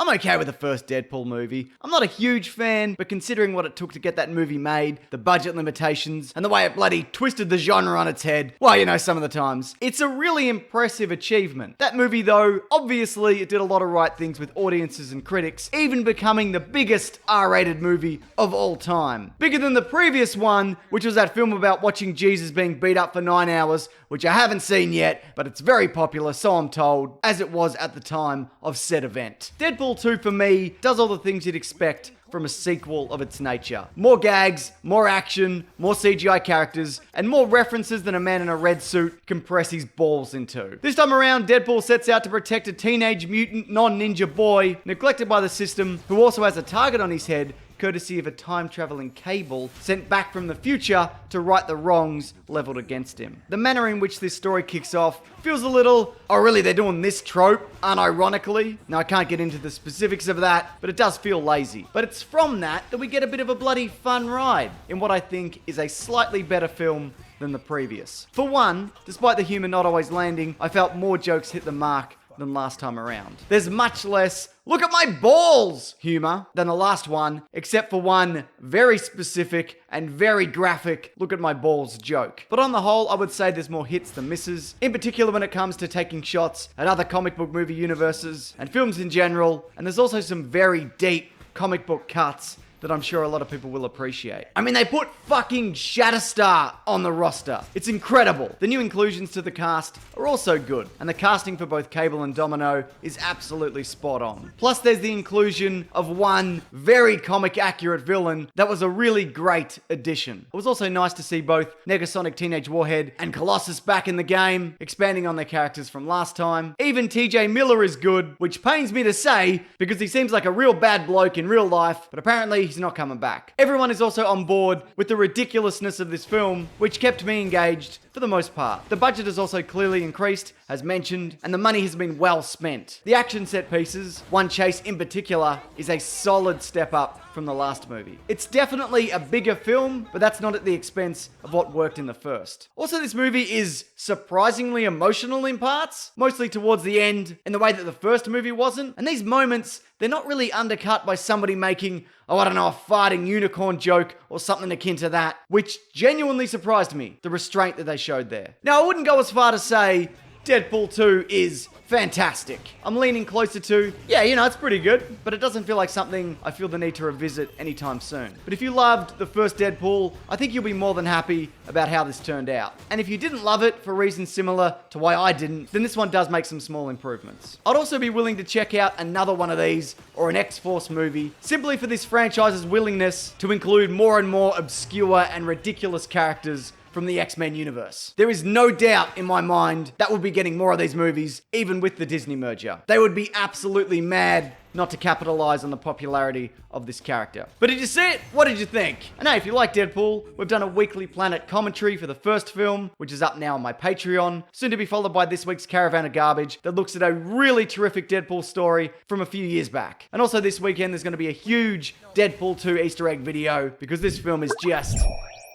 I'm okay with the first Deadpool movie. I'm not a huge fan, but considering what it took to get that movie made, the budget limitations, and the way it bloody twisted the genre on its head, well, you know, some of the times, it's a really impressive achievement. That movie, though, obviously it did a lot of right things with audiences and critics, even becoming the biggest R-rated movie of all time. Bigger than the previous one, which was that film about watching Jesus being beat up for 9 hours, which I haven't seen yet, but it's very popular, so I'm told, as it was at the time of said event. Deadpool 2, for me, does all the things you'd expect from a sequel of its nature. More gags, more action, more CGI characters, and more references than a man in a red suit can press his balls into. This time around, Deadpool sets out to protect a teenage mutant non-ninja boy neglected by the system, who also has a target on his head courtesy of a time-traveling cable sent back from the future to right the wrongs leveled against him. The manner in which this story kicks off feels a little, oh really, they're doing this trope, unironically? Now I can't get into the specifics of that, but it does feel lazy. But it's from that we get a bit of a bloody fun ride in what I think is a slightly better film than the previous. For one, despite the humor not always landing, I felt more jokes hit the mark than last time around. There's much less "look at my balls" humor than the last one, except for one very specific and very graphic "look at my balls" joke. But on the whole, I would say there's more hits than misses, in particular when it comes to taking shots at other comic book movie universes and films in general, and there's also some very deep comic book cuts that I'm sure a lot of people will appreciate. I mean, they put fucking Shatterstar on the roster. It's incredible. The new inclusions to the cast are also good, and the casting for both Cable and Domino is absolutely spot on. Plus, there's the inclusion of one very comic-accurate villain that was a really great addition. It was also nice to see both Negasonic Teenage Warhead and Colossus back in the game, expanding on their characters from last time. Even TJ Miller is good, which pains me to say, because he seems like a real bad bloke in real life, but apparently he's not coming back. Everyone is also on board with the ridiculousness of this film, which kept me engaged for the most part. The budget has also clearly increased, as mentioned, and the money has been well spent. The action set pieces, one chase in particular, is a solid step up from the last movie. It's definitely a bigger film, but that's not at the expense of what worked in the first. Also, this movie is surprisingly emotional in parts, mostly towards the end, in the way that the first movie wasn't. And these moments, they're not really undercut by somebody making, oh, I don't know, a farting unicorn joke or something akin to that, which genuinely surprised me, the restraint that they showed there. Now, I wouldn't go as far to say Deadpool 2 is fantastic. I'm leaning closer to, yeah, you know, it's pretty good, but it doesn't feel like something I feel the need to revisit anytime soon. But if you loved the first Deadpool, I think you'll be more than happy about how this turned out. And if you didn't love it for reasons similar to why I didn't, then this one does make some small improvements. I'd also be willing to check out another one of these or an X-Force movie, simply for this franchise's willingness to include more and more obscure and ridiculous characters from the X-Men universe. There is no doubt in my mind that we'll be getting more of these movies, even with the Disney merger. They would be absolutely mad not to capitalize on the popularity of this character. But did you see it? What did you think? And hey, if you like Deadpool, we've done a Weekly Planet commentary for the first film, which is up now on my Patreon, soon to be followed by this week's Caravan of Garbage that looks at a really terrific Deadpool story from a few years back. And also this weekend, there's going to be a huge Deadpool 2 Easter egg video, because this film is just...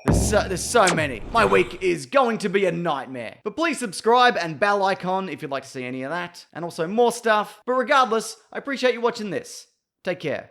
There's so many. My week is going to be a nightmare. But please subscribe and bell icon if you'd like to see any of that. And also more stuff. But regardless, I appreciate you watching this. Take care.